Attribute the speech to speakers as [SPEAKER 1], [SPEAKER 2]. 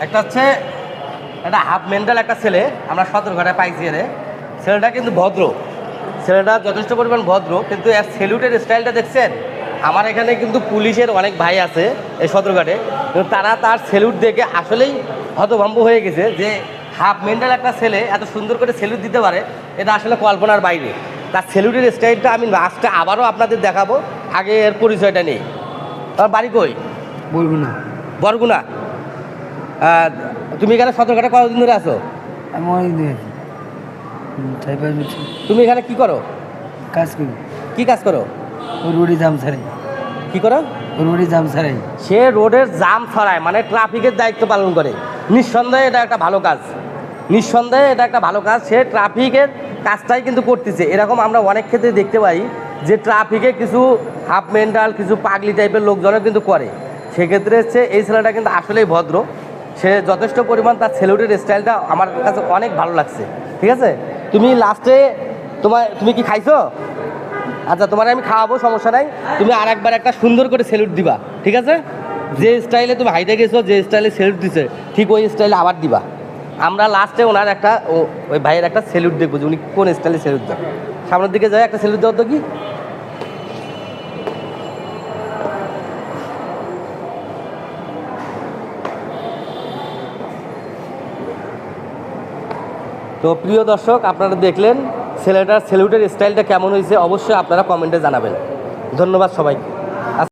[SPEAKER 1] একটা হচ্ছে একটা হাফ মেন্টাল একটা ছেলে, আমরা সদরঘাটে পাইছি রে। ছেলেটা কিন্তু ভদ্র, ছেলেটা যথেষ্ট পরিমাণ ভদ্র, কিন্তু এর সেলুটের স্টাইলটা দেখছেন? আমার এখানে কিন্তু পুলিশের অনেক ভাই আছে এই সদরঘাটে, কিন্তু তারা তার সেলুট দেখে আসলেই হতভম্ব হয়ে গেছে যে হাফ মেন্টাল একটা ছেলে এত সুন্দর করে সেলুট দিতে পারে, এটা আসলে কল্পনার বাইরে। তার সেলুটের স্টাইলটা আমি লাস্টে আবারও আপনাদের দেখাবো, আগে এর পরিচয়টা নেই। তার বাড়ি কই?
[SPEAKER 2] বরগুনা।
[SPEAKER 1] বরগুনা। তুমি এখানে সদরঘাটে কতদিন ধরে আছো?
[SPEAKER 2] আমি অনেক দিন তাই পারবি।
[SPEAKER 1] তুমি এখানে কি করো?
[SPEAKER 2] কাজ করি।
[SPEAKER 1] কি কাজ করো?
[SPEAKER 2] ওই রোডে জাম ছাড়াই।
[SPEAKER 1] কি করো?
[SPEAKER 2] ওই রোডে জাম ছাড়াই।
[SPEAKER 1] সে রোডের জাম ছড়ায়, মানে ট্রাফিকের দায়িত্ব পালন করে। নিঃসন্দেহে এটা একটা ভালো কাজ, নিঃসন্দেহে এটা একটা ভালো কাজ। সে ট্রাফিকের কাজটাই কিন্তু করতেছে। এরকম আমরা অনেক ক্ষেত্রে দেখতে পাই যে ট্রাফিকে কিছু হাফ মেন্টাল, কিছু পাগলি টাইপের লোকজনও কিন্তু করে। সেক্ষেত্রে হচ্ছে এই ছেলেটা কিন্তু আসলেই ভদ্র, সে যথেষ্ট পরিমাণ তার সেলুটের স্টাইলটা আমার কাছে অনেক ভালো লাগছে। ঠিক আছে, তুমি লাস্টে তুমি কি খাইছো? আচ্ছা, তোমার আমি খাওয়াবো, সমস্যা নাই। তুমি আর একবার একটা সুন্দর করে সেলুট দিবা, ঠিক আছে? যে স্টাইলে তুমি হাইটে গেছো, যে স্টাইলে সেলুট দিছে, ঠিক ওই স্টাইলে আবার দিবা। আমরা লাস্টে ওনার একটা ওই ভাইয়ের একটা সেলুট দেখবো যে উনি কোন স্টাইলে সেলুট দেন। সামনের দিকে যায় একটা সেলুট দেওয়া তো কি। তো প্রিয় দর্শক, আপনারা দেখলেন ছেলেটার সেলুটের স্টাইলটা কেমন হয়েছে, অবশ্যই আপনারা কমেন্টে জানাবেন। ধন্যবাদ সবাইকে।